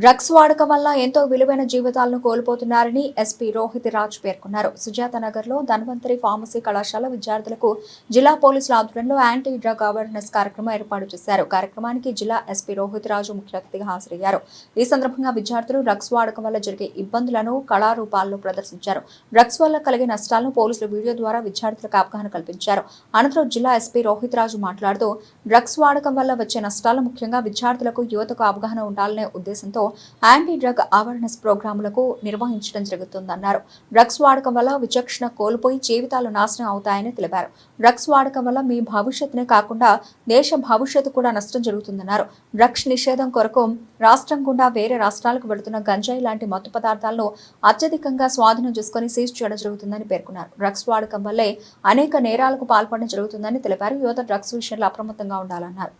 Drugs వాడకం వల్ల ఎంతో విలువైన జీవితాలను కోల్పోతున్నారని ఎస్పీ రోహిత్ రాజ్ పేర్కొన్నారు. సుజాత నగర్ లో ధన్వంతరి ఫార్మసీ కళాశాల విద్యార్థులకు జిల్లా పోలీసుల ఆధ్వర్యంలో యాంటీ డ్రగ్ అవేర్నెస్ కార్యక్రమం ఏర్పాటు చేశారు. కార్యక్రమానికి జిల్లా ఎస్పీ రోహిత్ రాజు ముఖ్య అతిథిగా హాజరయ్యారు. ఈ సందర్భంగా విద్యార్థులు డ్రగ్స్ వాడకం వల్ల జరిగే ఇబ్బందులను కళారూపాల్లో ప్రదర్శించారు. డ్రగ్స్ వల్ల కలిగే నష్టాలను పోలీసులు వీడియో ద్వారా విద్యార్థులకు అవగాహన కల్పించారు. అనంతరం జిల్లా ఎస్పీ రోహిత్ రాజు మాట్లాడుతూ డ్రగ్స్ వాడకం వల్ల వచ్చే నష్టాలు ముఖ్యంగా విద్యార్థులకు యువతకు అవగాహన ఉండాలనే ఉద్దేశంతో యాంటీ డ్రగ్ అవేర్నెస్ ప్రోగ్రాములకు నిర్వహించడం జరుగుతుందన్నారు. డ్రగ్స్ వాడకం వల్ల విచక్షణ కోల్పోయి జీవితాలు నాశనం అవుతాయని తెలిపారు. డ్రగ్స్ వాడకం వల్ల మీ భవిష్యత్తునే కాకుండా దేశ భవిష్యత్తు కూడా నష్టం జరుగుతుందన్నారు. డ్రగ్స్ నిషేధం కొరకు రాష్ట్రం గుండా వేరే రాష్ట్రాలకు వెళుతున్న గంజాయి లాంటి మత్తు పదార్థాలను అత్యధికంగా స్వాధీనం చేసుకుని సీజ్ చేయడం జరుగుతుందని పేర్కొన్నారు. డ్రగ్స్ వాడకం వల్లే అనేక నేరాలకు పాల్పడడం జరుగుతుందని తెలిపారు. యువత డ్రగ్స్ విషయంలో అప్రమత్తంగా ఉండాలన్నారు.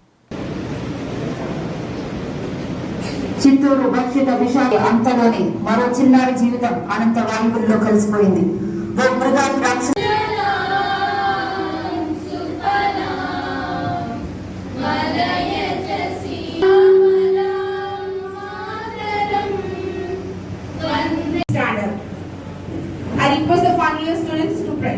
చిత్తూరు భక్షిత విషాద అంతలోని మరో చిన్నారి జీవితం అనంత వాయువుల్లో కలిసిపోయింది. ఓ మృగాన్ని రాక్షసు I request the final year students to pray.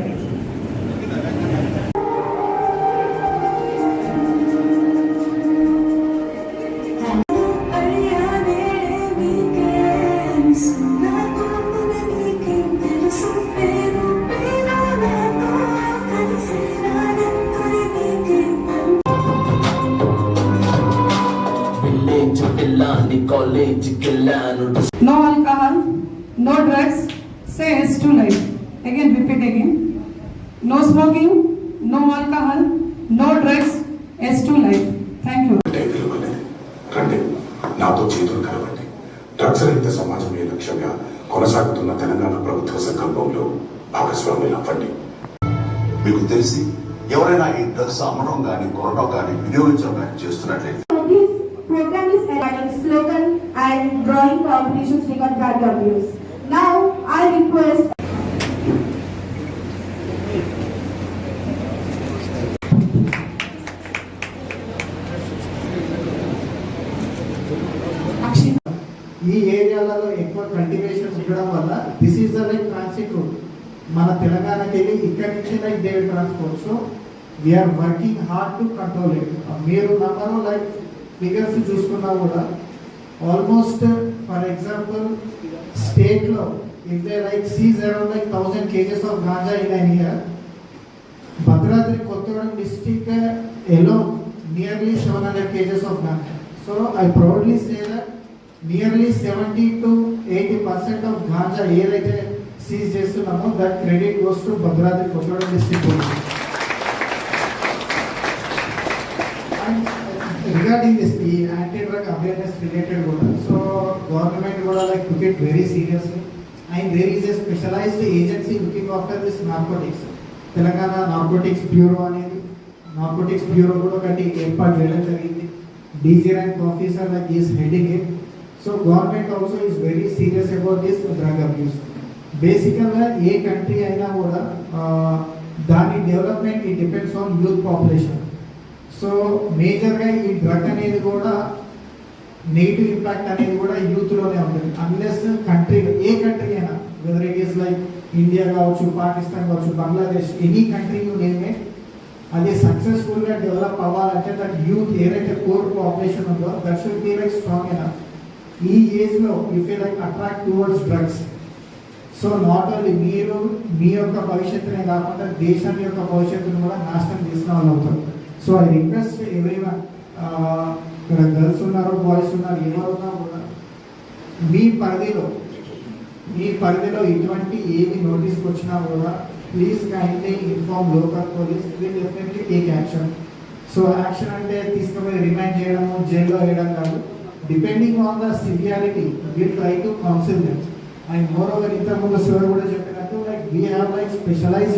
No alcohol, no drugs, say yes to life. Again, repeat again. No smoking, no alcohol, no drugs, yes to life. Thank you. రండి నాతో చేతులు కలవండి. డ్రగ్స్ రహిత సమాజమే లక్ష్యంగా కొనసాగుతున్న తెలంగాణ ప్రభుత్వ సంకల్పంలో భాగస్వాములు అవ్వండి. మీకు తెలిసి ఎవరైనా ఈ డ్రగ్స్ అమ్మడం కానీ కొనడం కానీ వినియోగించడం కానీ చేస్తున్నట్లయితే Program is adding slogan and drawing competitions regarding drug abuse. Now I request ఈ ఏరియాలలో ఎక్కువ కల్టివేషన్ ఉండడం వల్ల this is the like transit route. మన తెలంగాణకి వెళ్ళి ఇక్కడి నుంచి like they transport. So we're working hard to control it. మీరు నమ్మరు లైక్ ఫిగర్స్ చూసుకున్నా కూడా ఆల్మోస్ట్ ఫర్ ఎగ్జాంపుల్ స్టేట్లో if they like seize around like 1000 kgs of ganja in an year, Bhadradri Kothagudem district alone nearly 700 kgs of ganja. So I proudly say that nearly 70 to 80% of ganja ఏదైతే seize చేస్తున్నామో that credit goes to Bhadradri Kothagudem district. Regarding this ఈ anti drug awareness related కూడా so government కూడా like took it very seriously and there is a specialised agency looking after this narcotics. Telangana narcotics bureau అనేది narcotics bureau కూడా ఒకటి ఏర్పాటు చేయడం జరిగింది. DG rank officer like is heading it. So government also is very serious about this drug abuse. బేసికల్గా ఏ country అయినా కూడా దాని development it depends on youth population. So మేజర్గా ఈ డ్రగ్ అనేది కూడా నెగిటివ్ ఇంపాక్ట్ అనేది కూడా యూత్లోనే ఉంటుంది. అన్లెస్ కంట్రీ ఏ కంట్రీ అయినా whether it is like India కావచ్చు, పాకిస్తాన్ కావచ్చు, బంగ్లాదేశ్, ఎనీ కంట్రీ నేమే అది సక్సెస్ఫుల్గా డెవలప్ అవ్వాలంటే దట్ యూత్ ఏదైతే కోర్ పాపులేషన్ ఉందో that should be like strong enough. ఈ ఏజ్లో if you like attract towards drugs, so not only మీరు మీ యొక్క భవిష్యత్తునే కాకుండా దేశం యొక్క భవిష్యత్తును కూడా నాశనం చేసిన వాళ్ళు అవుతారు. సో ఐ రిక్వెస్ట్ ఎవ్రీవన్, ఇక్కడ గర్ల్స్ ఉన్నారు, బాయ్స్ ఉన్నారు, ఎవరున్నా కూడా మీ పరిధిలో ఇటువంటి ఏమి నోటీస్కి వచ్చినా కూడా please kindly inform local police. Will definitely take action. So action అంటే తీసుకుపోయి రిమైండ్ చేయడము, జైల్లో వేయడం కాదు. Depending on the severity will try to counsel them. And moreover ఇంతకుముందు సార్ కూడా చెప్పినట్టు like we have like specialise